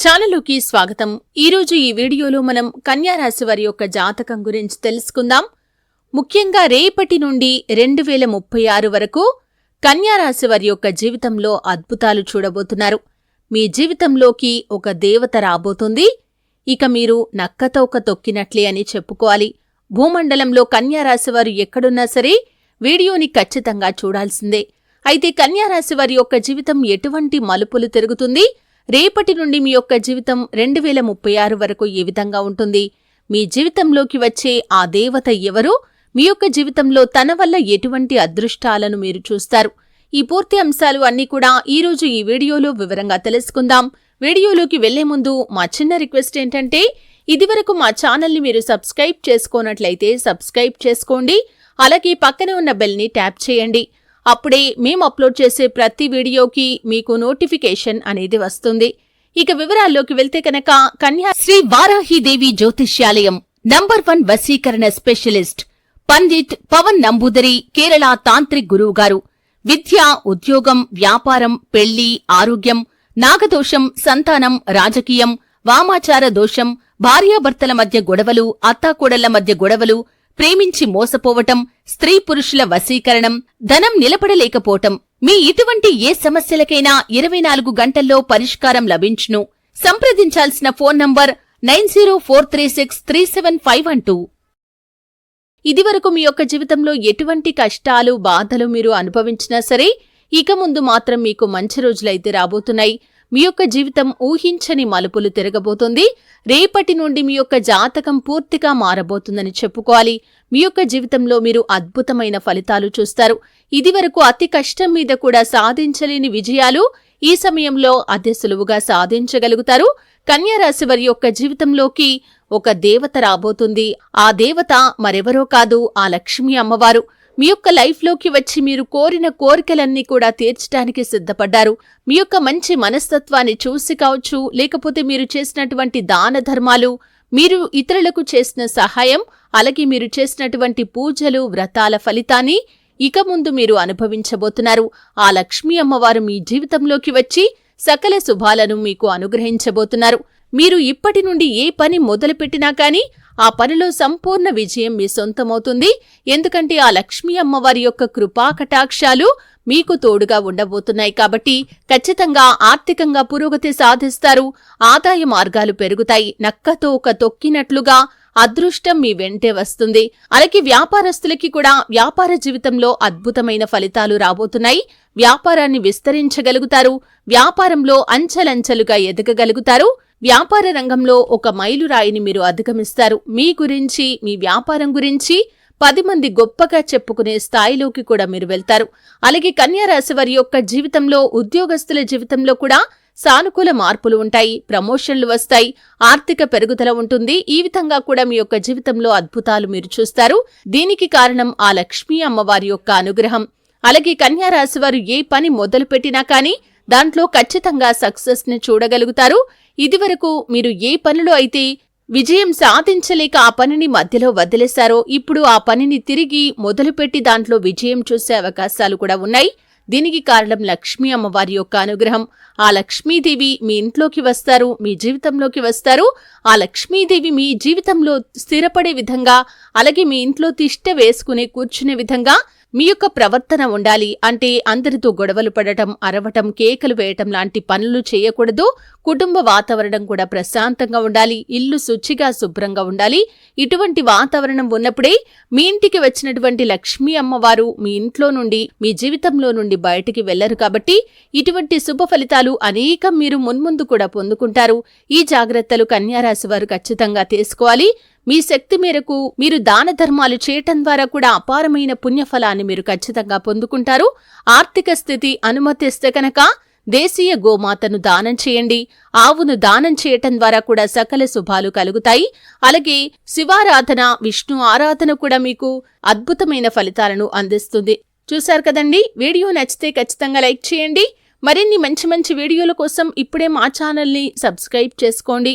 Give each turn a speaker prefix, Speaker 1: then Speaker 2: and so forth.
Speaker 1: ఛానలుకి స్వాగతం. ఈరోజు ఈ వీడియోలో మనం కన్యా రాశి వారి యొక్క జాతకం గురించి తెలుసుకుందాం. ముఖ్యంగా రేపటి నుండి 2036 వరకు కన్యా రాశి వారి యొక్క జీవితంలో అద్భుతాలు చూడబోతున్నారు. మీ జీవితంలోకి ఒక దేవత రాబోతుంది. ఇక మీరు నక్కతోక తొక్కినట్లే అని చెప్పుకోవాలి. భూమండలంలో కన్యా రాశి వారు ఎక్కడున్నా సరే వీడియోని ఖచ్చితంగా చూడాల్సిందే. అయితే కన్యా రాశి వారి యొక్క జీవితం ఎటువంటి మలుపులు తిరుగుతుంది, రేపటి నుండి మీ యొక్క జీవితం 2036 వరకు ఏ విధంగా ఉంటుంది, మీ జీవితంలోకి వచ్చే ఆ దేవత ఎవరు, మీ యొక్క జీవితంలో తన వల్ల ఎటువంటి అదృష్టాలను మీరు చూస్తారు, ఈ పూర్తి అంశాలు అన్నీ కూడా ఈరోజు ఈ వీడియోలో వివరంగా తెలుసుకుందాం. వీడియోలోకి వెళ్లే ముందు మా చిన్న రిక్వెస్ట్ ఏంటంటే, ఇదివరకు మా ఛానల్ని మీరు సబ్స్క్రైబ్ చేసుకోనట్లయితే సబ్స్క్రైబ్ చేసుకోండి. అలాగే పక్కనే ఉన్న బెల్ని ట్యాప్ చేయండి. అప్పుడే మేము అప్లోడ్ చేసే ప్రతి వీడియోకి మీకు నోటిఫికేషన్ అనేది వస్తుంది. ఇక వివరాల్లోకి వెళ్తే కనుక కన్యా శ్రీ వారాహిదేవి జ్యోతిష్యాలయం నంబర్ 1 వశీకరణ స్పెషలిస్ట్ పండిట్ పవన్ నంబూదరి, కేరళ తాంత్రిక్ గురువు గారు. విద్య, ఉద్యోగం, వ్యాపారం, పెళ్లి, ఆరోగ్యం, నాగదోషం, సంతానం, రాజకీయం, వామాచార దోషం, భార్యాభర్తల మధ్య గొడవలు, అత్తాకోడళ్ల మధ్య గొడవలు, ప్రేమించి మోసపోవటం, స్త్రీ పురుషుల వశీకరణం, ధనం నిలబడలేకపోవటం, మీ ఇటువంటి ఏ సమస్యలకైనా 24 గంటల్లో పరిష్కారం లభించును. సంప్రదించాల్సిన ఫోన్ నంబర్ 9043637512. ఇదివరకు మీ యొక్క జీవితంలో ఎటువంటి కష్టాలు, బాధలు మీరు అనుభవించినా సరే ఇక ముందు మాత్రం మీకు మంచి రోజులైతే రాబోతున్నాయి. మీ యొక్క జీవితం ఊహించని మలుపులు తిరగబోతుంది. రేపటి నుండి మీ యొక్క జాతకం పూర్తిగా మారబోతుందని చెప్పుకోవాలి. మీ యొక్క జీవితంలో మీరు అద్భుతమైన ఫలితాలు చూస్తారు. ఇదివరకు అతి కష్టం మీద కూడా సాధించలేని విజయాలు ఈ సమయంలో అతి సులువుగా సాధించగలుగుతారు. కన్యా రాశి వారి యొక్క జీవితంలోకి ఒక దేవత రాబోతుంది. ఆ దేవత మరెవరో కాదు, ఆ లక్ష్మీ అమ్మవారు. మీ యొక్క లైఫ్లోకి వచ్చి మీరు కోరిన కోరికలన్నీ కూడా తీర్చడానికి సిద్ధపడ్డారు. మీ యొక్క మంచి మనస్తత్వాన్ని చూసి కావచ్చు, లేకపోతే మీరు చేసినటువంటి దాన ధర్మాలు, మీరు ఇతరులకు చేసిన సహాయం, అలాగే మీరు చేసినటువంటి పూజలు, వ్రతాల ఫలితాన్ని ఇక ముందు మీరు అనుభవించబోతున్నారు. ఆ లక్ష్మీ అమ్మవారు మీ జీవితంలోకి వచ్చి సకల శుభాలను మీకు అనుగ్రహించబోతున్నారు. మీరు ఇప్పటి నుండి ఏ పని మొదలుపెట్టినా కానీ ఆ పనిలో సంపూర్ణ విజయం మీ సొంతమవుతుంది. ఎందుకంటే ఆ లక్ష్మీ అమ్మవారి యొక్క కృపా కటాక్షాలు మీకు తోడుగా ఉండబోతున్నాయి. కాబట్టి ఖచ్చితంగా ఆర్థికంగా పురోగతి సాధిస్తారు. ఆదాయ మార్గాలు పెరుగుతాయి. నక్కతోక తొక్కినట్లుగా అదృష్టం మీ వెంటే వస్తుంది. అలాగే వ్యాపారస్తులకి కూడా వ్యాపార జీవితంలో అద్భుతమైన ఫలితాలు రాబోతున్నాయి. వ్యాపారాన్ని విస్తరించగలుగుతారు. వ్యాపారంలో అంచెలంచెలుగా ఎదగగలుగుతారు. వ్యాపార రంగంలో ఒక మైలురాయిని మీరు అధిగమిస్తారు. మీ గురించి, మీ వ్యాపారం గురించి 10 మంది గొప్పగా చెప్పుకునే స్థాయిలోకి కూడా మీరు వెళ్తారు. అలాగే కన్యా రాశి వారి యొక్క జీవితంలో, ఉద్యోగస్తుల జీవితంలో కూడా సానుకూల మార్పులు ఉంటాయి. ప్రమోషన్లు వస్తాయి. ఆర్థిక పెరుగుదల ఉంటుంది. ఈ విధంగా కూడా మీ యొక్క జీవితంలో అద్భుతాలు మీరు చూస్తారు. దీనికి కారణం ఆ లక్ష్మీ అమ్మవారి యొక్క అనుగ్రహం. అలాగే కన్యా రాశి వారు ఏ పని మొదలుపెట్టినా కానీ దాంట్లో ఖచ్చితంగా సక్సెస్ ని చూడగలుగుతారు. ఇదివరకు మీరు ఏ పనిలో అయితే విజయం సాధించలేక ఆ పనిని మధ్యలో వదిలేశారో ఇప్పుడు ఆ పనిని తిరిగి మొదలుపెట్టి దాంట్లో విజయం చూసే అవకాశాలు కూడా ఉన్నాయి. దీనికి కారణం లక్ష్మీ అమ్మవారి యొక్క అనుగ్రహం. ఆ లక్ష్మీదేవి మీ ఇంట్లోకి వస్తారు, మీ జీవితంలోకి వస్తారు. ఆ లక్ష్మీదేవి మీ జీవితంలో స్థిరపడే విధంగా, అలాగే మీ ఇంట్లో తిష్ట వేసుకునే కూర్చునే విధంగా మీ యొక్క ప్రవర్తన ఉండాలి. అంటే అందరితో గొడవలు పడటం, అరవటం, కేకలు వేయటం లాంటి పనులు చేయకూడదు. కుటుంబ వాతావరణం కూడా ప్రశాంతంగా ఉండాలి. ఇల్లు శుచిగా, శుభ్రంగా ఉండాలి. ఇటువంటి వాతావరణం ఉన్నప్పుడే మీ ఇంటికి వచ్చినటువంటి లక్ష్మీ అమ్మవారు మీ ఇంట్లో నుండి, మీ జీవితంలో నుండి బయటికి వెళ్లరు. కాబట్టి ఇటువంటి శుభ ఫలితాలు అనేకం మీరు మున్ముందు కూడా పొందుకుంటారు. ఈ జాగ్రత్తలు కన్యా రాశి వారు ఖచ్చితంగా తీసుకోవాలి. మీ శక్తి మేరకు మీరు దాన ధర్మాలు చేయటం ద్వారా కూడా అపారమైన పుణ్యఫలాన్ని మీరు ఖచ్చితంగా పొందుకుంటారు. ఆర్థిక స్థితి అనుమతిస్తే కనుక దేశీయ గోమాతను దానం చేయండి. ఆవును దానం చేయటం ద్వారా కూడా సకల శుభాలు కలుగుతాయి. అలాగే శివారాధన, విష్ణు ఆరాధన కూడా మీకు అద్భుతమైన ఫలితాలను అందిస్తుంది. చూశారు కదండి. వీడియో నచ్చితే ఖచ్చితంగా లైక్ చేయండి. మరిన్ని మంచి మంచి వీడియోల కోసం ఇప్పుడే మా ఛానల్ని సబ్స్క్రైబ్ చేసుకోండి.